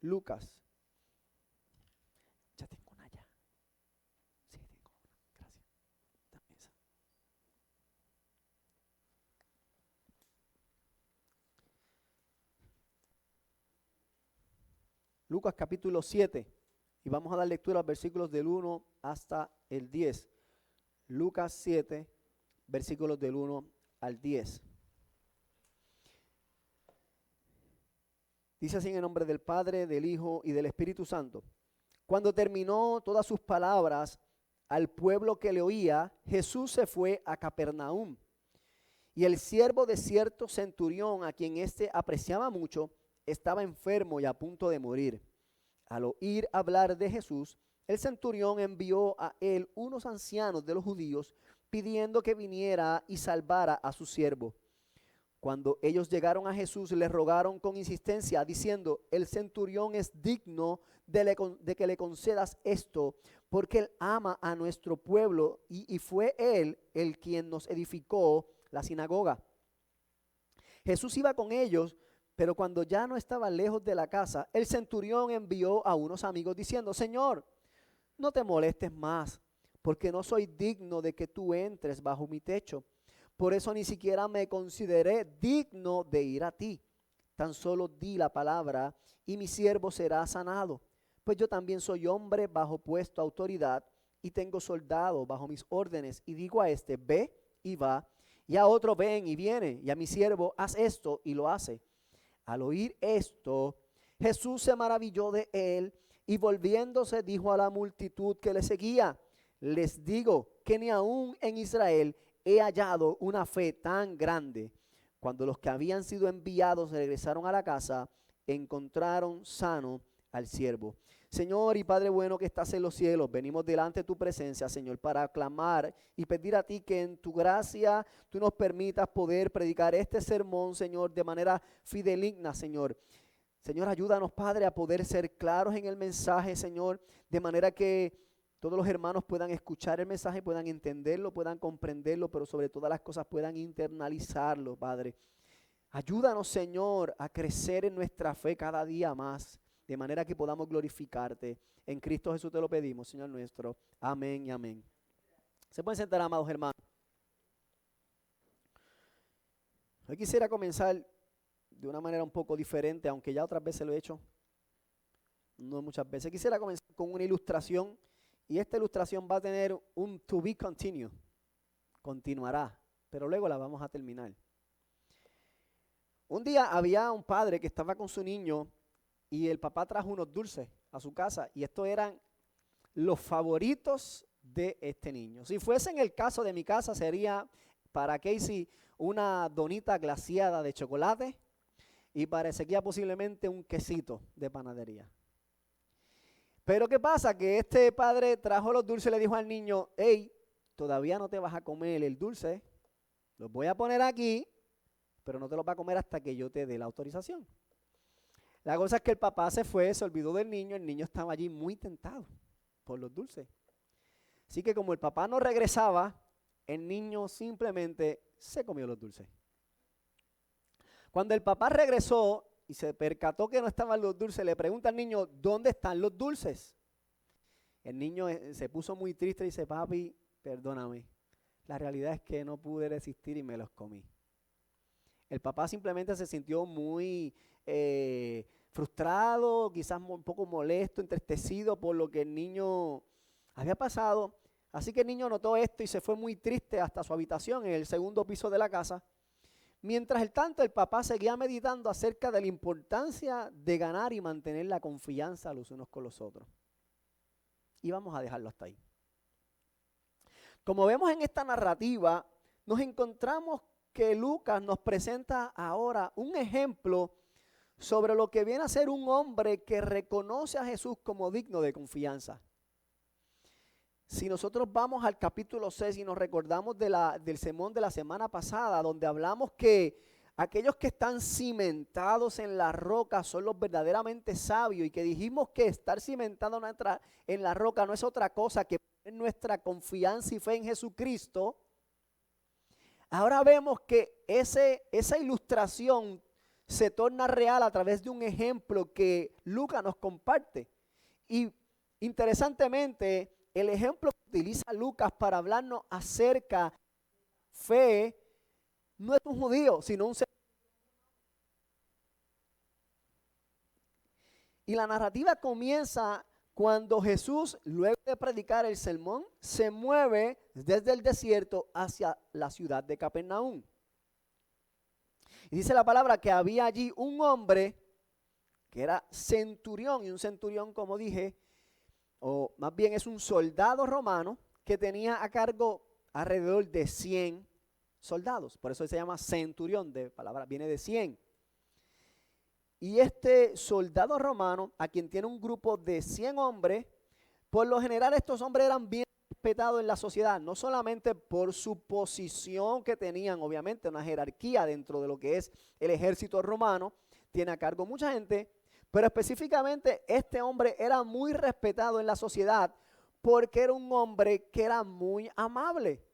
Lucas. Ya tengo una ya. Sí, tengo una. Gracias. Dame esa. Lucas capítulo 7. Y vamos a dar lectura a los versículos del 1 hasta el 10. Lucas 7, versículos del 1 al 10. Dice así en el nombre del Padre, del Hijo y del Espíritu Santo. Cuando terminó todas sus palabras al pueblo que le oía, Jesús se fue a Capernaum. Y el siervo de cierto centurión, a quien éste apreciaba mucho, estaba enfermo y a punto de morir. Al oír hablar de Jesús, el centurión envió a él unos ancianos de los judíos, pidiendo que viniera y salvara a su siervo. Cuando ellos llegaron a Jesús, le rogaron con insistencia, diciendo: el centurión es digno de que le concedas esto, porque él ama a nuestro pueblo y fue él el quien nos edificó la sinagoga. Jesús iba con ellos, pero cuando ya no estaba lejos de la casa, el centurión envió a unos amigos diciendo: Señor, no te molestes más, porque no soy digno de que tú entres bajo mi techo. Por eso ni siquiera me consideré digno de ir a ti. Tan solo di la palabra y mi siervo será sanado. Pues yo también soy hombre bajo puesto autoridad y tengo soldados bajo mis órdenes. Y digo a este: ve y va, y a otro: ven y viene, y a mi siervo: haz esto, y lo hace. Al oír esto, Jesús se maravilló de él y volviéndose dijo a la multitud que le seguía: les digo que ni aún en Israel he hallado una fe tan grande. Cuando los que habían sido enviados regresaron a la casa, encontraron sano al siervo. Señor y Padre bueno que estás en los cielos, venimos delante de tu presencia, Señor, para aclamar y pedir a ti que en tu gracia tú nos permitas poder predicar este sermón, Señor, de manera fideligna, Señor. Señor, ayúdanos, Padre, a poder ser claros en el mensaje, Señor, de manera que todos los hermanos puedan escuchar el mensaje, puedan entenderlo, puedan comprenderlo, pero sobre todas las cosas puedan internalizarlo, Padre. Ayúdanos, Señor, a crecer en nuestra fe cada día más, de manera que podamos glorificarte. En Cristo Jesús te lo pedimos, Señor nuestro. Amén y amén. Se pueden sentar, amados hermanos. Hoy quisiera comenzar de una manera un poco diferente, aunque ya otras veces lo he hecho, no muchas veces. Quisiera comenzar con una ilustración, y esta ilustración va a tener un to be continue, continuará, pero luego la vamos a terminar. Un día había un padre que estaba con su niño y el papá trajo unos dulces a su casa y estos eran los favoritos de este niño. Si fuese en el caso de mi casa, sería para Casey una donita glaseada de chocolate y para Ezequiel posiblemente un quesito de panadería. Pero ¿qué pasa? Que este padre trajo los dulces y le dijo al niño: hey, todavía no te vas a comer el dulce, los voy a poner aquí, pero no te los vas a comer hasta que yo te dé la autorización. La cosa es que el papá se fue, se olvidó del niño, el niño estaba allí muy tentado por los dulces. Así que como el papá no regresaba, el niño simplemente se comió los dulces. Cuando el papá regresó y se percató que no estaban los dulces, le pregunta al niño: ¿dónde están los dulces? El niño se puso muy triste y dice: papi, perdóname, la realidad es que no pude resistir y me los comí. El papá simplemente se sintió muy frustrado, quizás un poco molesto, entristecido por lo que el niño había pasado. Así que el niño notó esto y se fue muy triste hasta su habitación en el segundo piso de la casa. Mientras tanto, el papá seguía meditando acerca de la importancia de ganar y mantener la confianza los unos con los otros. Y vamos a dejarlo hasta ahí. Como vemos en esta narrativa, nos encontramos que Lucas nos presenta ahora un ejemplo sobre lo que viene a ser un hombre que reconoce a Jesús como digno de confianza. Si nosotros vamos al capítulo 6 y nos recordamos del sermón de la semana pasada, donde hablamos que aquellos que están cimentados en la roca son los verdaderamente sabios, y que dijimos que estar cimentado en la roca no es otra cosa que poner nuestra confianza y fe en Jesucristo. Ahora vemos que esa ilustración se torna real a través de un ejemplo que Lucas nos comparte. Y interesantemente, el ejemplo que utiliza Lucas para hablarnos acerca de fe no es un judío, sino un ser. Y la narrativa comienza cuando Jesús, luego de predicar el sermón, se mueve desde el desierto hacia la ciudad de Capernaum. Y dice la palabra que había allí un hombre que era centurión, y un centurión, como dije, o más bien es un soldado romano que tenía a cargo alrededor de 100 soldados. Por eso se llama centurión, de palabra viene de 100. Y este soldado romano, a quien tiene un grupo de 100 hombres, por lo general estos hombres eran bien respetados en la sociedad, no solamente por su posición que tenían, obviamente, una jerarquía dentro de lo que es el ejército romano, tiene a cargo mucha gente, pero específicamente este hombre era muy respetado en la sociedad porque era un hombre que era muy amable.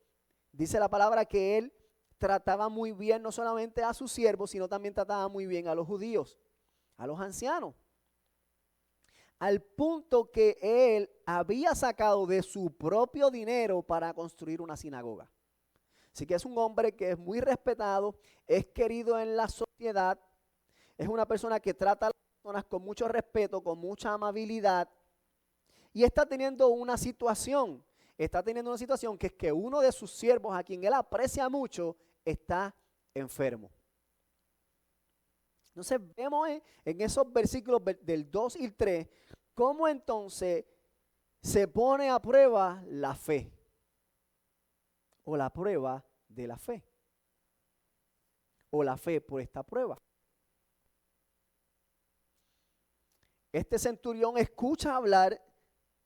Dice la palabra que él trataba muy bien no solamente a sus siervos, sino también trataba muy bien a los judíos, a los ancianos, al punto que él había sacado de su propio dinero para construir una sinagoga. Así que es un hombre que es muy respetado, es querido en la sociedad, es una persona que trata a las personas con mucho respeto, con mucha amabilidad, y está teniendo una situación que es que uno de sus siervos, a quien él aprecia mucho, está enfermo. Entonces vemos en esos versículos del 2 y el 3, cómo entonces se pone a prueba la fe, o la prueba de la fe, o la fe por esta prueba. Este centurión escucha hablar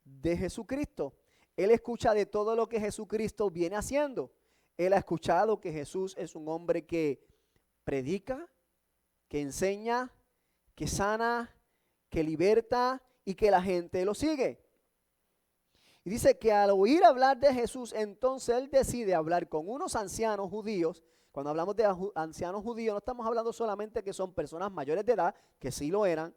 de Jesucristo. Él escucha de todo lo que Jesucristo viene haciendo. Él ha escuchado que Jesús es un hombre que predica, que enseña, que sana, que liberta y que la gente lo sigue. Y dice que al oír hablar de Jesús, entonces él decide hablar con unos ancianos judíos. Cuando hablamos de ancianos judíos, no estamos hablando solamente que son personas mayores de edad, que sí lo eran,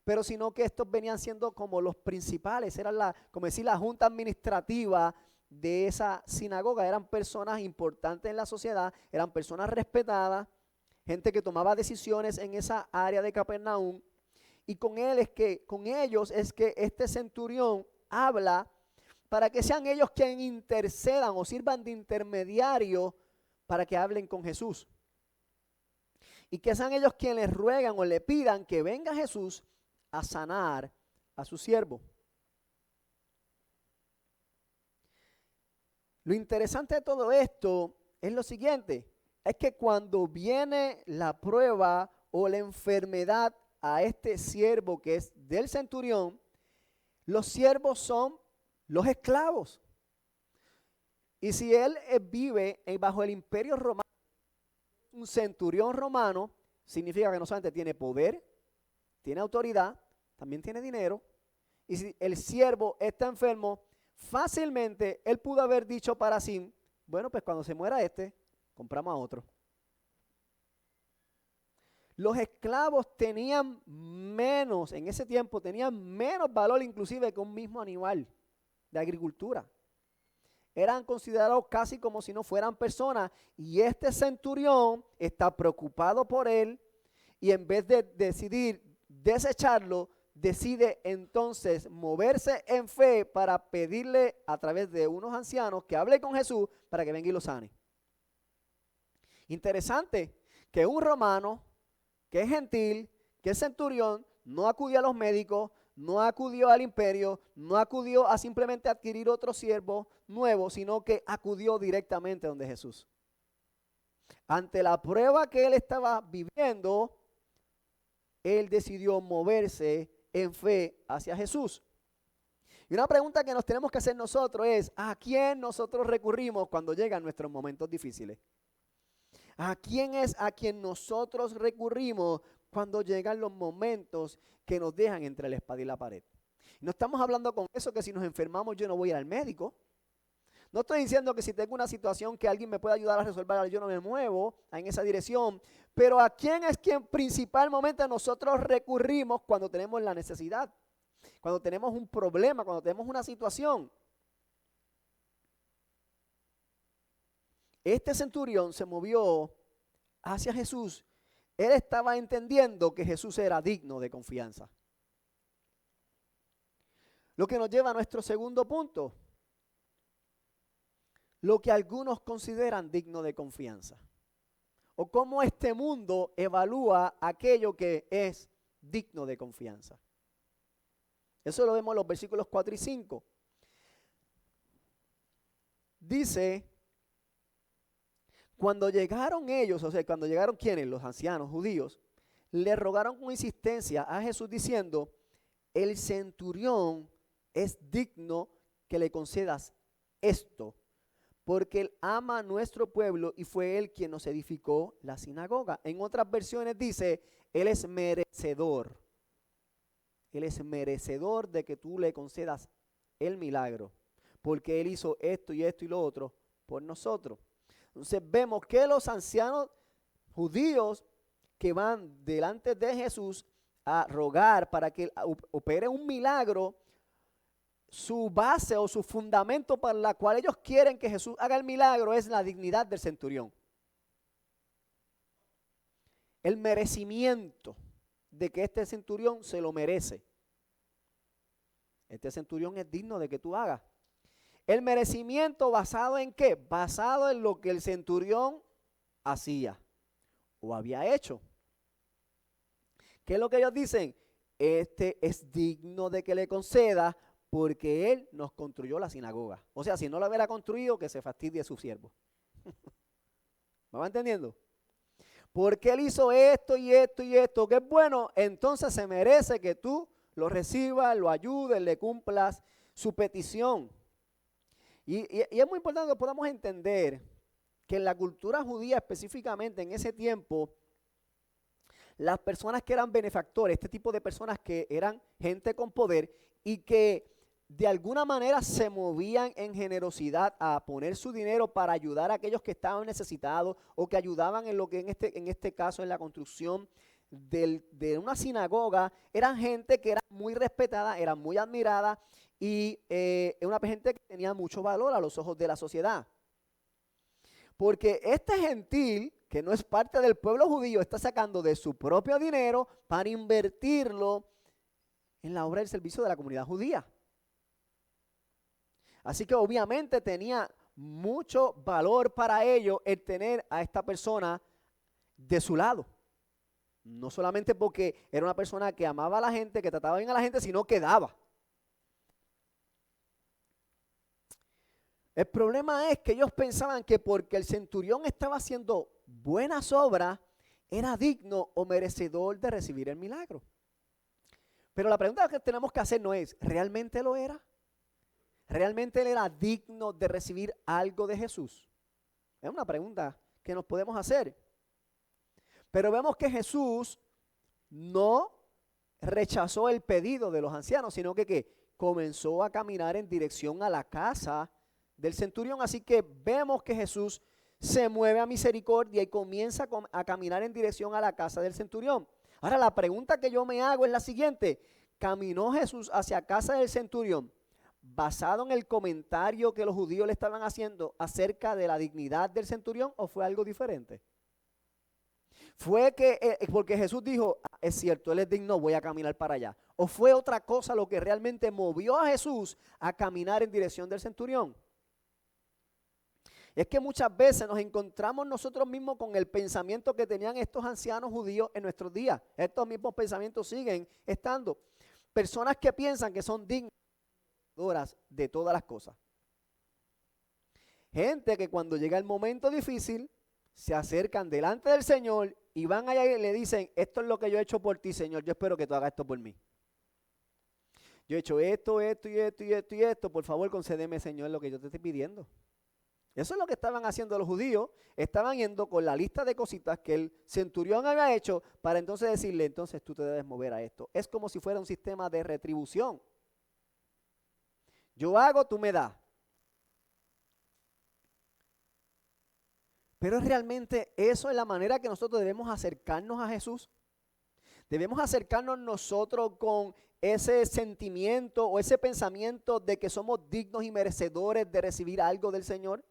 pero sino que estos venían siendo como los principales, eran como decir, la junta administrativa de esa sinagoga. Eran personas importantes en la sociedad, eran personas respetadas, gente que tomaba decisiones en esa área de Capernaum. Y con ellos es que este centurión habla para que sean ellos quienes intercedan o sirvan de intermediario para que hablen con Jesús. Y que sean ellos quienes ruegan o le pidan que venga Jesús a sanar a su siervo. Lo interesante de todo esto es lo siguiente, es que cuando viene la prueba o la enfermedad a este siervo que es del centurión, los siervos son los esclavos. Y si él vive bajo el imperio romano, un centurión romano, significa que no solamente tiene poder, tiene autoridad, también tiene dinero. Y si el siervo está enfermo, fácilmente él pudo haber dicho para sí, bueno, pues cuando se muera compramos a otro. Los esclavos tenían menos, en ese tiempo tenían menos valor inclusive que un mismo animal de agricultura. Eran considerados casi como si no fueran personas, y este centurión está preocupado por él, y en vez de decidir desecharlo, decide entonces moverse en fe para pedirle a través de unos ancianos que hable con Jesús para que venga y lo sane. Interesante que un romano, que es gentil, que es centurión, no acudió a los médicos, no acudió al imperio, no acudió a simplemente adquirir otro siervo nuevo, sino que acudió directamente donde Jesús. Ante la prueba que él estaba viviendo, él decidió moverse en fe hacia Jesús. Y una pregunta que nos tenemos que hacer nosotros es, ¿a quién nosotros recurrimos cuando llegan nuestros momentos difíciles? ¿A quién es a quien nosotros recurrimos cuando llegan los momentos que nos dejan entre la espada y la pared? No estamos hablando con eso que si nos enfermamos yo no voy a ir al médico. No estoy diciendo que si tengo una situación que alguien me pueda ayudar a resolver, yo no me muevo en esa dirección, pero ¿a quién es quien principalmente nosotros recurrimos cuando tenemos la necesidad? Cuando tenemos un problema, cuando tenemos una situación. Este centurión se movió hacia Jesús. Él estaba entendiendo que Jesús era digno de confianza. Lo que nos lleva a nuestro segundo punto. Lo que algunos consideran digno de confianza. O cómo este mundo evalúa aquello que es digno de confianza. Eso lo vemos en los versículos 4 y 5. Dice, cuando llegaron ellos, o sea, cuando llegaron quienes, los ancianos judíos, le rogaron con insistencia a Jesús diciendo, el centurión es digno que le concedas esto, porque él ama a nuestro pueblo y fue él quien nos edificó la sinagoga. En otras versiones dice, él es merecedor. Él es merecedor de que tú le concedas el milagro, porque él hizo esto y esto y lo otro por nosotros. Entonces vemos que los ancianos judíos que van delante de Jesús a rogar para que él opere un milagro, su base o su fundamento para la cual ellos quieren que Jesús haga el milagro es la dignidad del centurión. El merecimiento de que este centurión se lo merece. Este centurión es digno de que tú hagas. El merecimiento basado en qué? Basado en lo que el centurión hacía o había hecho. ¿Qué es lo que ellos dicen? Este es digno de que le conceda porque él nos construyó la sinagoga. O sea, si no la hubiera construido, que se fastidie su siervo. ¿Me va entendiendo? Porque él hizo esto y esto y esto, que es bueno, entonces se merece que tú lo recibas, lo ayudes, le cumplas su petición. Y es muy importante que podamos entender que en la cultura judía específicamente en ese tiempo, las personas que eran benefactores, este tipo de personas que eran gente con poder y que de alguna manera se movían en generosidad a poner su dinero para ayudar a aquellos que estaban necesitados o que ayudaban en lo que en este caso en la construcción de una sinagoga, eran gente que era muy respetada, era muy admirada y una gente que tenía mucho valor a los ojos de la sociedad. Porque este gentil, que no es parte del pueblo judío, está sacando de su propio dinero para invertirlo en la obra del servicio de la comunidad judía. Así que obviamente tenía mucho valor para ellos el tener a esta persona de su lado. No solamente porque era una persona que amaba a la gente, que trataba bien a la gente, sino que daba. El problema es que ellos pensaban que porque el centurión estaba haciendo buenas obras, era digno o merecedor de recibir el milagro. Pero la pregunta que tenemos que hacer no es, ¿realmente lo era? ¿Realmente él era digno de recibir algo de Jesús? Es una pregunta que nos podemos hacer. Pero vemos que Jesús no rechazó el pedido de los ancianos, sino que comenzó a caminar en dirección a la casa del centurión. Así que vemos que Jesús se mueve a misericordia y comienza a caminar en dirección a la casa del centurión. Ahora la pregunta que yo me hago es la siguiente: ¿caminó Jesús hacia casa del centurión basado en el comentario que los judíos le estaban haciendo acerca de la dignidad del centurión o fue algo diferente? ¿Fue que porque Jesús dijo, es cierto, él es digno, voy a caminar para allá? ¿O fue otra cosa lo que realmente movió a Jesús a caminar en dirección del centurión? Es que muchas veces nos encontramos nosotros mismos con el pensamiento que tenían estos ancianos judíos en nuestros días. Estos mismos pensamientos siguen estando. Personas que piensan que son dignas de todas las cosas. Gente que cuando llega el momento difícil, se acercan delante del Señor y van allá y le dicen, esto es lo que yo he hecho por ti, Señor, yo espero que tú hagas esto por mí. Yo he hecho esto, esto y esto y esto y esto, por favor concédeme, Señor, lo que yo te estoy pidiendo. Eso es lo que estaban haciendo los judíos, estaban yendo con la lista de cositas que el centurión había hecho para entonces decirle, entonces tú te debes mover a esto. Es como si fuera un sistema de retribución. Yo hago, tú me das. Pero realmente eso es la manera que nosotros debemos acercarnos a Jesús. Debemos acercarnos nosotros con ese sentimiento o ese pensamiento de que somos dignos y merecedores de recibir algo del Señor.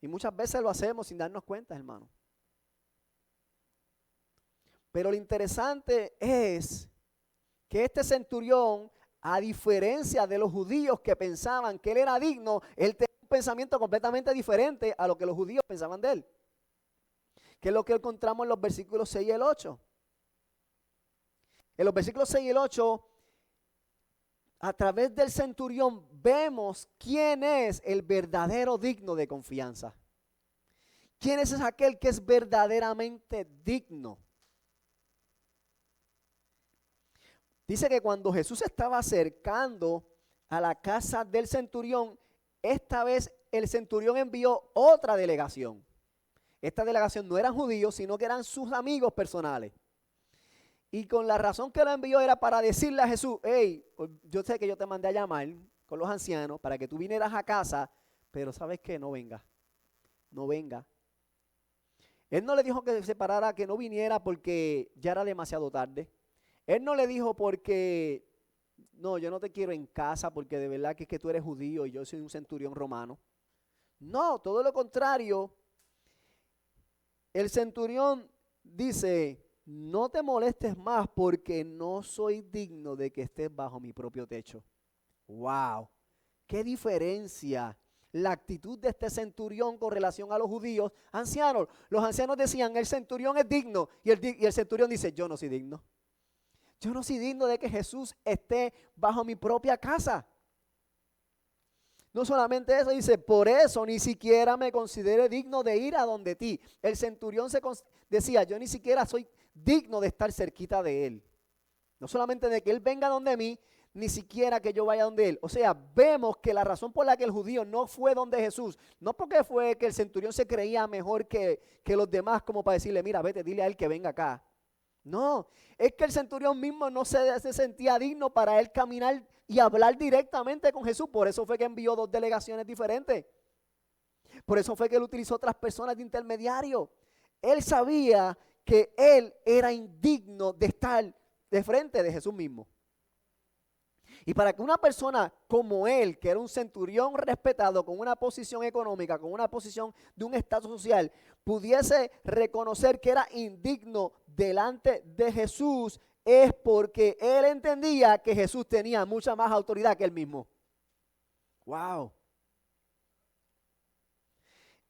Y muchas veces lo hacemos sin darnos cuenta, hermano. Pero lo interesante es que este centurión, a diferencia de los judíos que pensaban que él era digno, él tenía un pensamiento completamente diferente a lo que los judíos pensaban de él. Que es lo que encontramos en los versículos 6 y el 8. En los versículos 6 y el 8, a través del centurión vemos quién es el verdadero digno de confianza. ¿Quién es aquel que es verdaderamente digno? Dice que cuando Jesús se estaba acercando a la casa del centurión, esta vez el centurión envió otra delegación. Esta delegación no eran judíos, sino que eran sus amigos personales. Y con la razón que lo envió era para decirle a Jesús, hey, yo sé que yo te mandé a llamar con los ancianos para que tú vinieras a casa, pero ¿sabes qué? No venga, no venga. Él no le dijo que se parara, que no viniera porque ya era demasiado tarde. Él no le dijo porque, no, yo no te quiero en casa porque de verdad que es que tú eres judío y yo soy un centurión romano. No, todo lo contrario. El centurión dice, no te molestes más porque no soy digno de que estés bajo mi propio techo. ¡Wow! ¡Qué diferencia! La actitud de este centurión con relación a los judíos ancianos. Los ancianos decían, el centurión es digno. Y el centurión dice, yo no soy digno. Yo no soy digno de que Jesús esté bajo mi propia casa. No solamente eso, dice, por eso ni siquiera me considero digno de ir a donde ti. El centurión decía, yo ni siquiera soy digno de estar cerquita de él. No solamente de que él venga donde mí, ni siquiera que yo vaya donde él. O sea, vemos que la razón por la que el judío no fue donde Jesús, no porque fue que el centurión se creía mejor que los demás, como para decirle, mira, vete, dile a él que venga acá. No, es que el centurión mismo no se sentía digno para él caminar y hablar directamente con Jesús. Por eso fue que envió dos delegaciones diferentes. Por eso fue que él utilizó otras personas de intermediario. Él sabía que él era indigno de estar de frente de Jesús mismo. Y para que una persona como él, que era un centurión respetado, con una posición económica, con una posición de un estatus social, pudiese reconocer que era indigno delante de Jesús, es porque él entendía que Jesús tenía mucha más autoridad que él mismo. ¡Wow!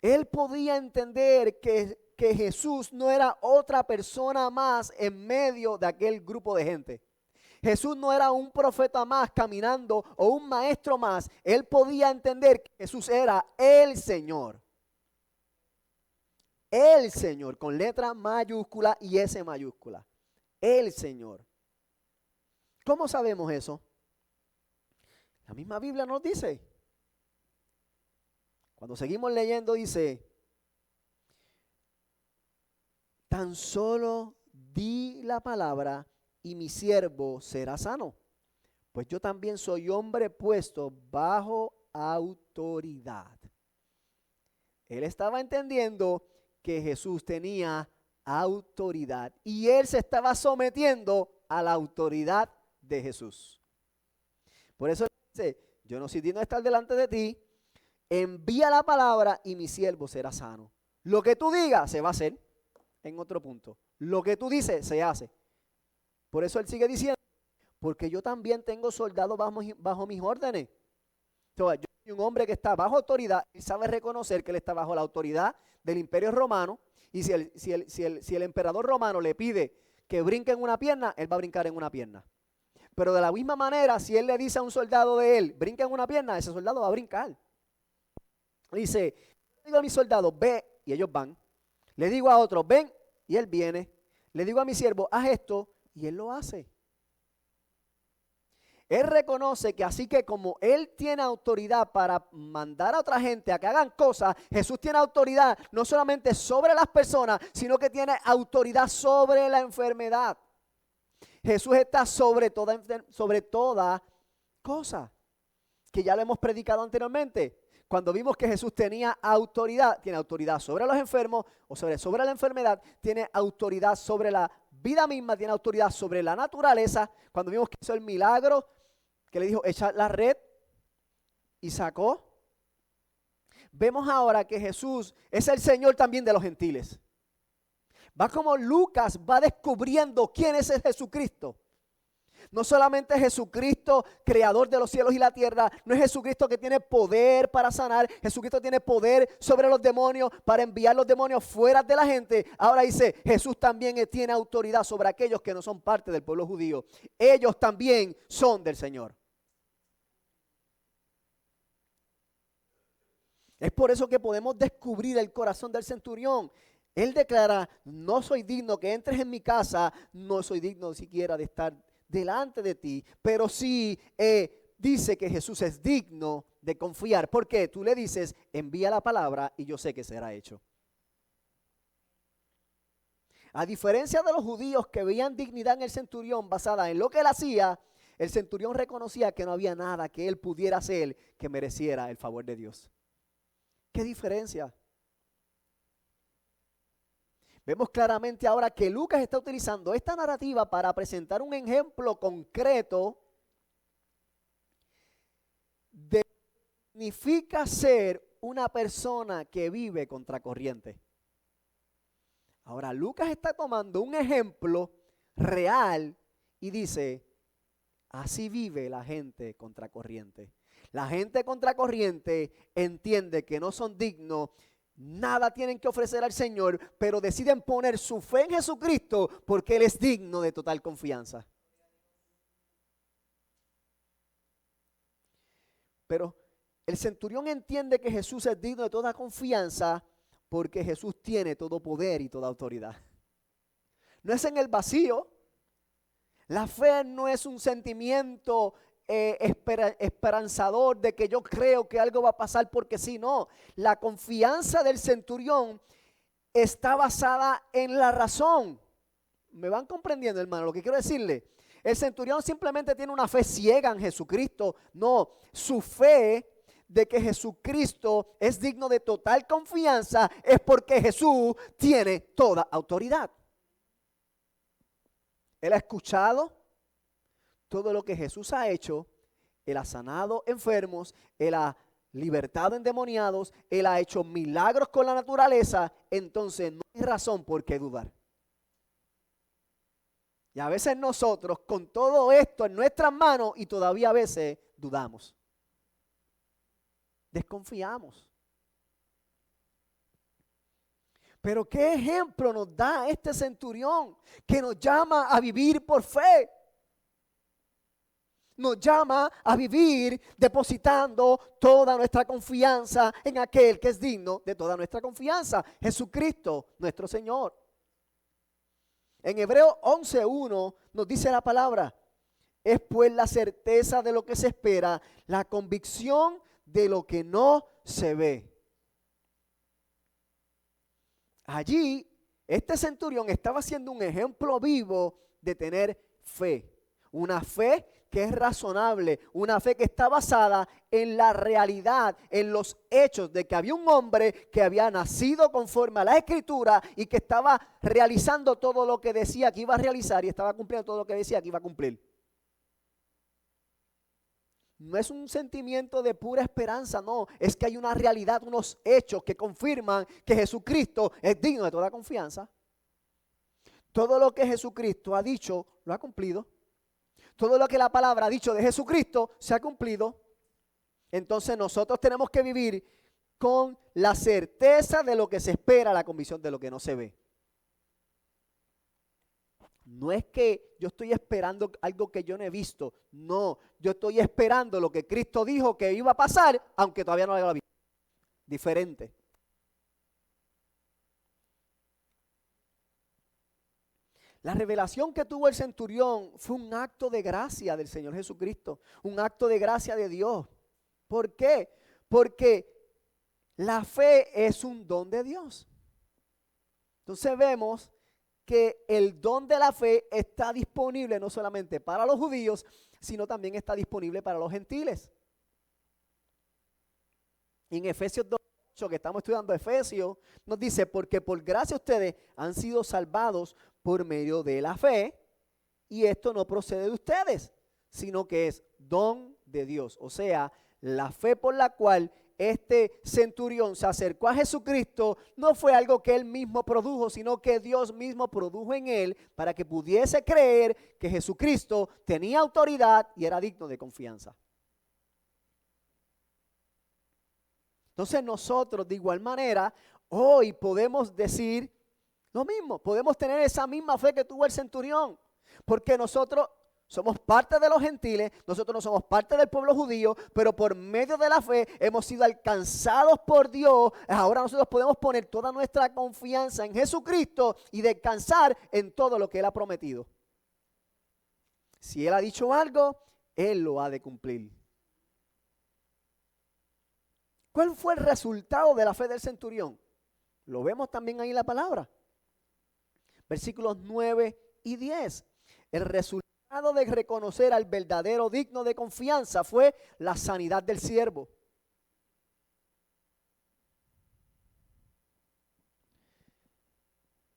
Él podía entender que Jesús no era otra persona más en medio de aquel grupo de gente. Jesús no era un profeta más caminando o un maestro más. Él podía entender que Jesús era el Señor. El Señor, con letra mayúscula y S mayúscula. El Señor. ¿Cómo sabemos eso? La misma Biblia nos dice. Cuando seguimos leyendo dice, tan solo di la palabra y mi siervo será sano, pues yo también soy hombre puesto bajo autoridad. Él estaba entendiendo que Jesús tenía autoridad y él se estaba sometiendo a la autoridad de Jesús. Por eso dice, yo no soy digno de estar delante de ti, envía la palabra y mi siervo será sano. Lo que tú digas se va a hacer. En otro punto, lo que tú dices se hace. Por eso él sigue diciendo, porque yo también tengo soldados bajo mis órdenes. Entonces, yo soy un hombre que está bajo autoridad y sabe reconocer que él está bajo la autoridad del Imperio Romano. Y si el emperador romano le pide que brinque en una pierna, él va a brincar en una pierna. Pero de la misma manera, si él le dice a un soldado de él, brinca en una pierna, ese soldado va a brincar. Dice, le digo a mis soldados, ve, y ellos van. Le digo a otros, ven, y él viene. Le digo a mi siervo, haz esto, y él lo hace. Él reconoce que así que como él tiene autoridad para mandar a otra gente a que hagan cosas, Jesús tiene autoridad no solamente sobre las personas, sino que tiene autoridad sobre la enfermedad. Jesús está sobre toda cosa, que ya lo hemos predicado anteriormente. cuando vimos que Jesús tenía autoridad, tiene autoridad sobre los enfermos o sobre la enfermedad, tiene autoridad sobre la vida misma, tiene autoridad sobre la naturaleza. Cuando vimos que hizo el milagro, que le dijo, echa la red y sacó. Vemos ahora que Jesús es el Señor también de los gentiles. Va como Lucas va descubriendo quién es el Jesucristo. No solamente Jesucristo, creador de los cielos y la tierra, no es Jesucristo que tiene poder para sanar, Jesucristo tiene poder sobre los demonios para enviar los demonios fuera de la gente. Ahora dice, Jesús también tiene autoridad sobre aquellos que no son parte del pueblo judío. Ellos también son del Señor. Es por eso que podemos descubrir el corazón del centurión. Él declara, no soy digno que entres en mi casa, no soy digno siquiera de estar delante de ti, pero sí dice que Jesús es digno de confiar. Porque tú le dices, envía la palabra y yo sé que será hecho. A diferencia de los judíos que veían dignidad en el centurión basada en lo que él hacía, el centurión reconocía que no había nada que él pudiera hacer que mereciera el favor de Dios. ¿Qué diferencia? Vemos claramente ahora que Lucas está utilizando esta narrativa para presentar un ejemplo concreto de lo que significa ser una persona que vive contracorriente. Ahora, Lucas está tomando un ejemplo real y dice, así vive la gente contracorriente. La gente contracorriente entiende que no son dignos, nada tienen que ofrecer al Señor, pero deciden poner su fe en Jesucristo porque Él es digno de total confianza. Pero el centurión entiende que Jesús es digno de toda confianza porque Jesús tiene todo poder y toda autoridad. No es en el vacío. La fe no es un sentimiento esperanzador de que yo creo que algo va a pasar porque sí, no. La confianza del centurión está basada en la razón. ¿Me van comprendiendo, hermano? Lo que quiero decirle, el centurión simplemente tiene una fe ciega en Jesucristo. No, su fe de que Jesucristo es digno de total confianza es porque Jesús tiene toda autoridad. Él ha escuchado todo lo que Jesús ha hecho. Él ha sanado enfermos, Él ha libertado endemoniados, Él ha hecho milagros con la naturaleza. Entonces no hay razón por qué dudar. Y a veces nosotros con todo esto en nuestras manos y todavía a veces dudamos. Desconfiamos. Pero ¿qué ejemplo nos da este centurión que nos llama a vivir por fe? Nos llama a vivir depositando toda nuestra confianza en aquel que es digno de toda nuestra confianza, Jesucristo, nuestro Señor. En Hebreos 11:1 nos dice la palabra, es pues la certeza de lo que se espera, la convicción de lo que no se ve. Allí, este centurión estaba siendo un ejemplo vivo de tener fe, una fe que es razonable, una fe que está basada en la realidad, en los hechos de que había un hombre que había nacido conforme a la Escritura y que estaba realizando todo lo que decía que iba a realizar y estaba cumpliendo todo lo que decía que iba a cumplir. No es un sentimiento de pura esperanza, no, es que hay una realidad, unos hechos que confirman que Jesucristo es digno de toda confianza. Todo lo que Jesucristo ha dicho, lo ha cumplido. Todo lo que la palabra ha dicho de Jesucristo se ha cumplido. Entonces nosotros tenemos que vivir con la certeza de lo que se espera, la convicción de lo que no se ve. No es que yo estoy esperando algo que yo no he visto. No, yo estoy esperando lo que Cristo dijo que iba a pasar, aunque todavía no lo haya visto. Diferente. La revelación que tuvo el centurión fue un acto de gracia del Señor Jesucristo, un acto de gracia de Dios. ¿Por qué? Porque la fe es un don de Dios. Entonces vemos que el don de la fe está disponible no solamente para los judíos, sino también está disponible para los gentiles. En Efesios 2:8, que estamos estudiando Efesios, nos dice, porque por gracia ustedes han sido salvados por medio de la fe, y esto no procede de ustedes, sino que es don de Dios. O sea, la fe por la cual este centurión se acercó a Jesucristo no fue algo que él mismo produjo, sino que Dios mismo produjo en él para que pudiese creer que Jesucristo tenía autoridad y era digno de confianza. Entonces nosotros de igual manera hoy podemos decir lo mismo, podemos tener esa misma fe que tuvo el centurión, porque nosotros somos parte de los gentiles, nosotros no somos parte del pueblo judío, pero por medio de la fe hemos sido alcanzados por Dios. Ahora nosotros podemos poner toda nuestra confianza en Jesucristo y descansar en todo lo que Él ha prometido. Si Él ha dicho algo, Él lo ha de cumplir. ¿Cuál fue el resultado de la fe del centurión? Lo vemos también ahí en la palabra. Versículos 9 y 10. El resultado de reconocer al verdadero digno de confianza fue la sanidad del siervo.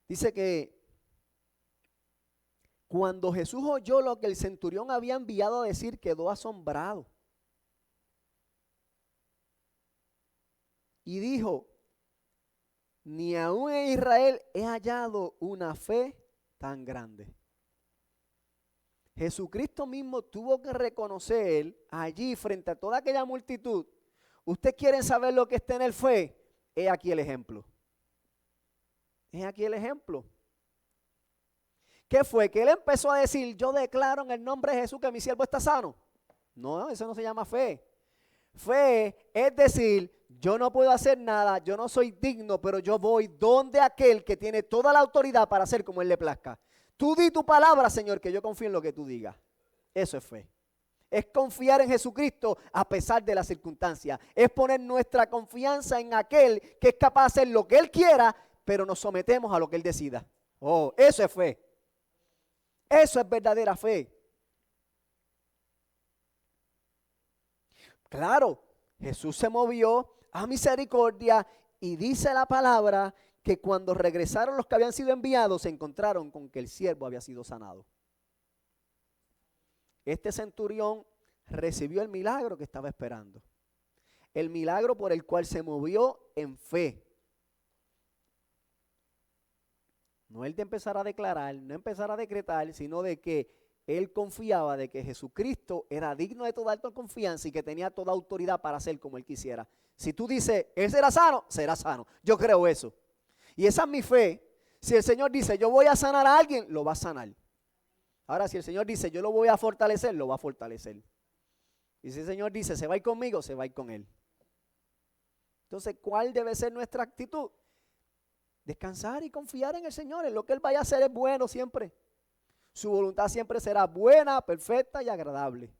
Dice que cuando Jesús oyó lo que el centurión había enviado a decir, quedó asombrado. Y dijo, ni aún en Israel he hallado una fe tan grande. Jesucristo mismo tuvo que reconocer allí frente a toda aquella multitud. ¿Usted quiere saber lo que es tener fe? He aquí el ejemplo. He aquí el ejemplo. ¿Qué fue? Que él empezó a decir, yo declaro en el nombre de Jesús que mi siervo está sano. No, eso no se llama fe. Fe es decir, yo no puedo hacer nada, yo no soy digno, pero yo voy donde aquel que tiene toda la autoridad para hacer como él le plazca. Tú di tu palabra, Señor, que yo confío en lo que tú digas. Eso es fe. Es confiar en Jesucristo a pesar de las circunstancias. Es poner nuestra confianza en aquel que es capaz de hacer lo que Él quiera, pero nos sometemos a lo que Él decida. Oh, eso es fe. Eso es verdadera fe. Claro, Jesús se movió a misericordia y dice la palabra que cuando regresaron los que habían sido enviados se encontraron con que el siervo había sido sanado. Este centurión recibió el milagro que estaba esperando. El milagro por el cual se movió en fe. No el de empezar a declarar, no empezar a decretar, sino de que él confiaba de que Jesucristo era digno de toda alta confianza y que tenía toda autoridad para hacer como él quisiera. Si tú dices, él será sano, será sano. Yo creo eso. Y esa es mi fe. Si el Señor dice, yo voy a sanar a alguien, lo va a sanar. Ahora, si el Señor dice, yo lo voy a fortalecer, lo va a fortalecer. Y si el Señor dice, se va a ir conmigo, se va a ir con él. Entonces, ¿cuál debe ser nuestra actitud? Descansar y confiar en el Señor. En lo que Él vaya a hacer es bueno siempre. Su voluntad siempre será buena, perfecta y agradable.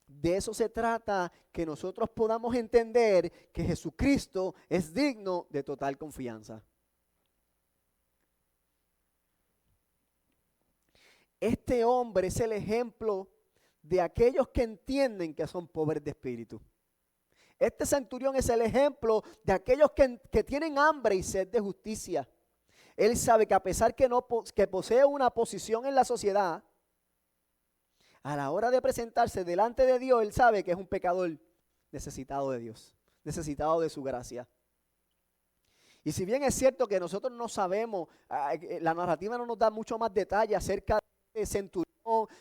De eso se trata, que nosotros podamos entender que Jesucristo es digno de total confianza. Este hombre es el ejemplo de aquellos que entienden que son pobres de espíritu. Este centurión es el ejemplo de aquellos que tienen hambre y sed de justicia. Él sabe que a pesar que posee una posición en la sociedad, a la hora de presentarse delante de Dios, él sabe que es un pecador necesitado de Dios, necesitado de su gracia. Y si bien es cierto que nosotros no sabemos, la narrativa no nos da mucho más detalle acerca de centurión,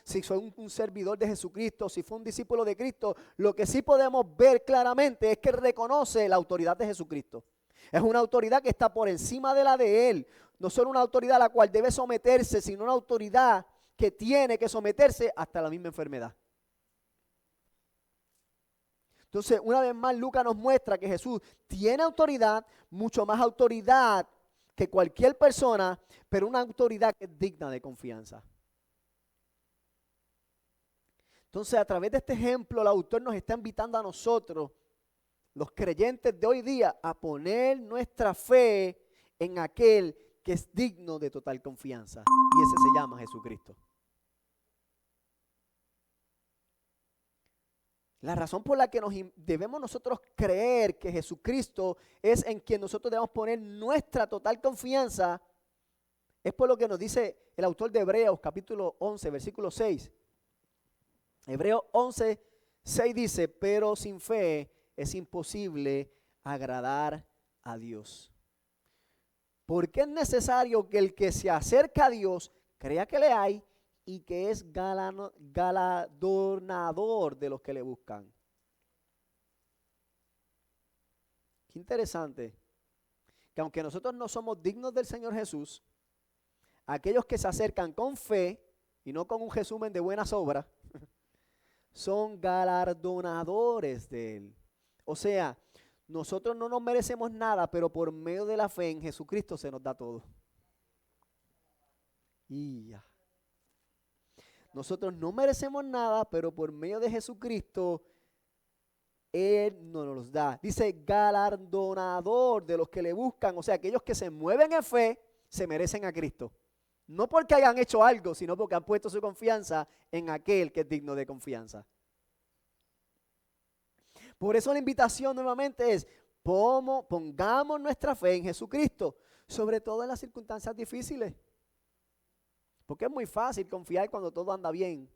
si fue un servidor de Jesucristo, si fue un discípulo de Cristo, lo que sí podemos ver claramente es que reconoce la autoridad de Jesucristo. Es una autoridad que está por encima de la de él. No solo una autoridad a la cual debe someterse, sino una autoridad que tiene que someterse hasta la misma enfermedad. Entonces, una vez más, Lucas nos muestra que Jesús tiene autoridad, mucho más autoridad que cualquier persona, pero una autoridad que es digna de confianza. Entonces, a través de este ejemplo, el autor nos está invitando a nosotros, los creyentes de hoy día, a poner nuestra fe en aquel que es digno de total confianza. Y ese se llama Jesucristo. La razón por la que debemos nosotros creer que Jesucristo es en quien nosotros debemos poner nuestra total confianza es por lo que nos dice el autor de Hebreos capítulo 11, versículo 6. Hebreos 11, 6 dice, pero sin fe es imposible agradar a Dios. Porque es necesario que el que se acerca a Dios crea que le hay y que es galardonador de los que le buscan. Qué interesante, que aunque nosotros no somos dignos del Señor Jesús, aquellos que se acercan con fe y no con un resumen de buenas obras, son galardonadores de Él. O sea, nosotros no nos merecemos nada, pero por medio de la fe en Jesucristo se nos da todo. Y ya. Nosotros no merecemos nada, pero por medio de Jesucristo, Él nos los da. Dice galardonador de los que le buscan. O sea, aquellos que se mueven en fe, se merecen a Cristo. No porque hayan hecho algo, sino porque han puesto su confianza en aquel que es digno de confianza. Por eso la invitación nuevamente es, pongamos nuestra fe en Jesucristo, sobre todo en las circunstancias difíciles. Porque es muy fácil confiar cuando todo anda bien.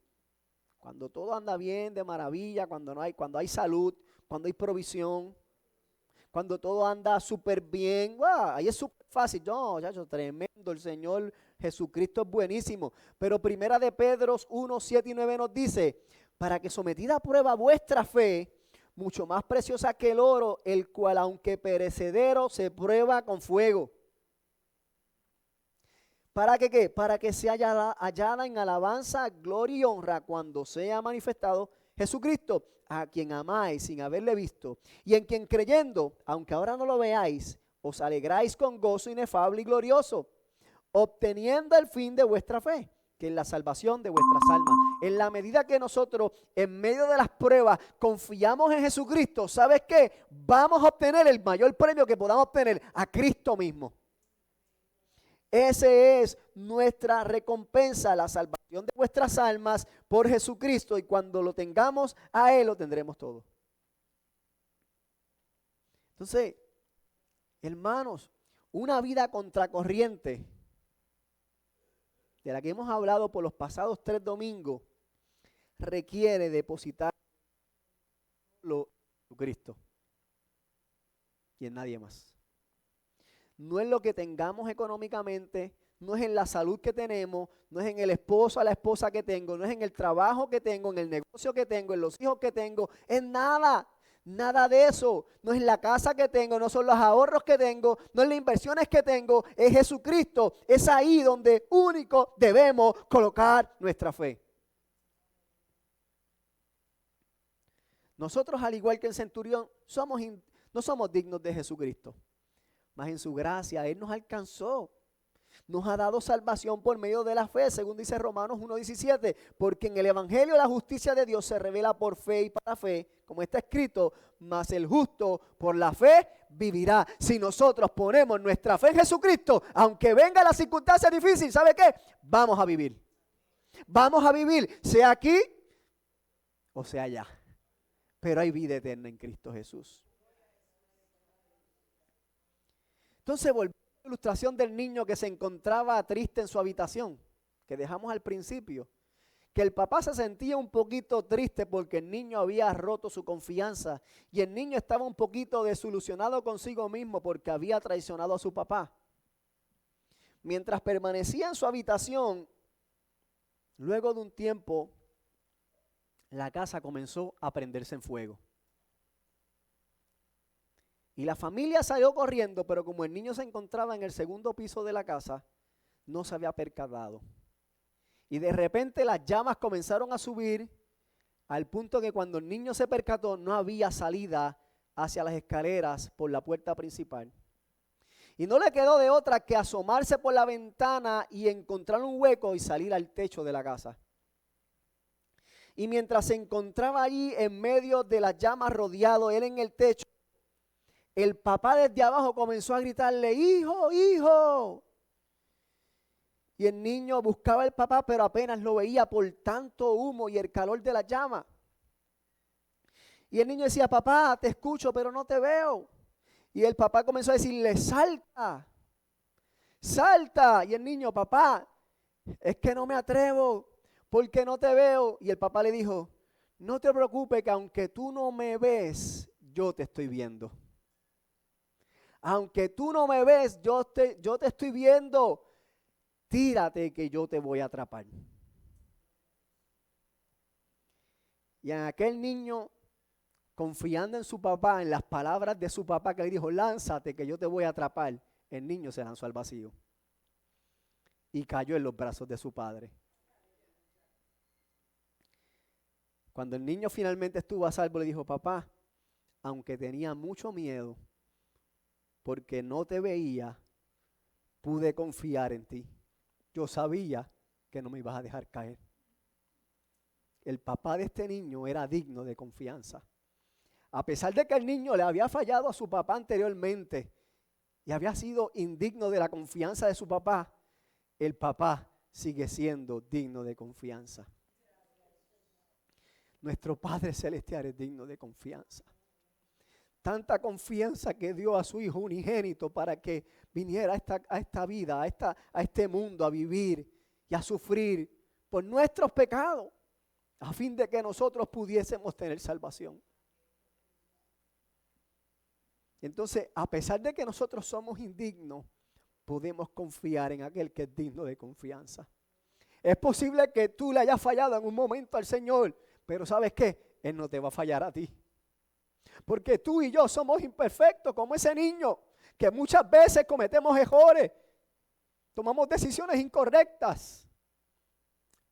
Cuando todo anda bien, de maravilla, cuando hay salud, cuando hay provisión, cuando todo anda súper bien. ¡Wow! Ahí es súper fácil. No, chacho, tremendo, el Señor Jesucristo es buenísimo. Pero primera de Pedro 1, 7 y 9 nos dice, para que sometida a prueba vuestra fe, mucho más preciosa que el oro, el cual aunque perecedero se prueba con fuego. ¿Para que qué? Para que sea hallada en alabanza, gloria y honra cuando sea manifestado Jesucristo, a quien amáis sin haberle visto, y en quien creyendo, aunque ahora no lo veáis, os alegráis con gozo inefable y glorioso, obteniendo el fin de vuestra fe, que es la salvación de vuestras almas. En la medida que nosotros, en medio de las pruebas, confiamos en Jesucristo, ¿sabes qué? Vamos a obtener el mayor premio que podamos obtener, a Cristo mismo. Esa es nuestra recompensa, la salvación de vuestras almas por Jesucristo. Y cuando lo tengamos a Él, lo tendremos todo. Entonces, hermanos, una vida contracorriente, de la que hemos hablado por los pasados 3 domingos, requiere depositar en Jesucristo y en nadie más. No es lo que tengamos económicamente, no es en la salud que tenemos, no es en el esposo o la esposa que tengo, no es en el trabajo que tengo, en el negocio que tengo, en los hijos que tengo, en nada. Nada de eso, no es la casa que tengo, no son los ahorros que tengo, no es las inversiones que tengo, es Jesucristo. Es ahí donde único debemos colocar nuestra fe. Nosotros, al igual que el centurión, no somos dignos de Jesucristo, mas en su gracia Él nos alcanzó. Nos ha dado salvación por medio de la fe, según dice Romanos 1:17, porque en el evangelio la justicia de Dios se revela por fe y para fe, como está escrito, mas el justo por la fe vivirá. Si nosotros ponemos nuestra fe en Jesucristo, aunque venga la circunstancia difícil, ¿sabe qué? Vamos a vivir. Vamos a vivir, sea aquí o sea allá. Pero hay vida eterna en Cristo Jesús. Entonces volvemos a la ilustración del niño que se encontraba triste en su habitación, que dejamos al principio, que el papá se sentía un poquito triste porque el niño había roto su confianza y el niño estaba un poquito desilusionado consigo mismo porque había traicionado a su papá. Mientras permanecía en su habitación, luego de un tiempo, la casa comenzó a prenderse en fuego. Y la familia salió corriendo, pero como el niño se encontraba en el segundo piso de la casa, no se había percatado. Y de repente las llamas comenzaron a subir al punto que cuando el niño se percató no había salida hacia las escaleras por la puerta principal. Y no le quedó de otra que asomarse por la ventana y encontrar un hueco y salir al techo de la casa. Y mientras se encontraba allí en medio de las llamas rodeado, él en el techo, el papá desde abajo comenzó a gritarle, hijo, hijo. Y el niño buscaba al papá, pero apenas lo veía por tanto humo y el calor de la llama. Y el niño decía, papá, te escucho, pero no te veo. Y el papá comenzó a decirle, salta, salta. Y el niño, papá, es que no me atrevo porque no te veo. Y el papá le dijo, no te preocupes que aunque tú no me ves, yo te estoy viendo. Aunque tú no me ves, yo te estoy viendo. Tírate que yo te voy a atrapar. Y en aquel niño, confiando en su papá, en las palabras de su papá que le dijo, lánzate que yo te voy a atrapar, el niño se lanzó al vacío y cayó en los brazos de su padre. Cuando el niño finalmente estuvo a salvo, le dijo, papá, aunque tenía mucho miedo, porque no te veía, pude confiar en ti. Yo sabía que no me ibas a dejar caer. El papá de este niño era digno de confianza. A pesar de que el niño le había fallado a su papá anteriormente y había sido indigno de la confianza de su papá, el papá sigue siendo digno de confianza. Nuestro Padre Celestial es digno de confianza. Tanta confianza que dio a su Hijo unigénito para que viniera a esta vida, a este mundo, a vivir y a sufrir por nuestros pecados, a fin de que nosotros pudiésemos tener salvación. Entonces, a pesar de que nosotros somos indignos, podemos confiar en aquel que es digno de confianza. Es posible que tú le hayas fallado en un momento al Señor, pero ¿sabes qué? Él no te va a fallar a ti. Porque tú y yo somos imperfectos como ese niño, que muchas veces cometemos errores, tomamos decisiones incorrectas,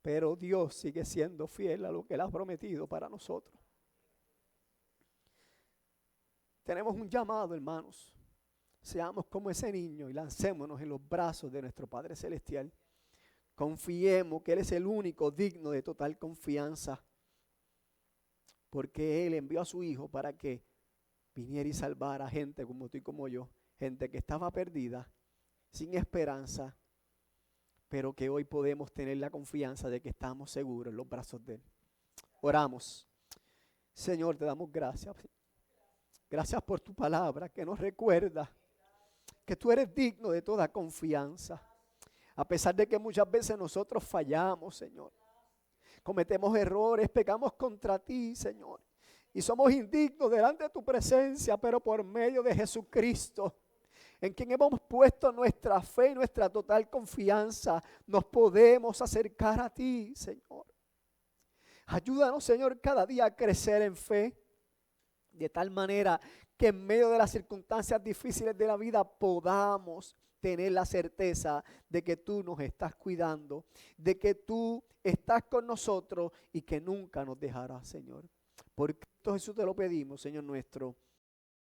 pero Dios sigue siendo fiel a lo que Él ha prometido para nosotros. Tenemos un llamado, hermanos. Seamos como ese niño y lancémonos en los brazos de nuestro Padre Celestial. Confiemos que Él es el único digno de total confianza, porque Él envió a su Hijo para que viniera y salvara a gente como tú y como yo, gente que estaba perdida, sin esperanza, pero que hoy podemos tener la confianza de que estamos seguros en los brazos de Él. Oramos. Señor, te damos gracias. Gracias por tu palabra que nos recuerda que tú eres digno de toda confianza. A pesar de que muchas veces nosotros fallamos, Señor. Cometemos errores, pecamos contra ti, Señor. Y somos indignos delante de tu presencia, pero por medio de Jesucristo, en quien hemos puesto nuestra fe y nuestra total confianza, nos podemos acercar a ti, Señor. Ayúdanos, Señor, cada día a crecer en fe, de tal manera que en medio de las circunstancias difíciles de la vida podamos tener la certeza de que tú nos estás cuidando, de que tú estás con nosotros y que nunca nos dejarás, Señor. Por Cristo Jesús te lo pedimos, Señor nuestro.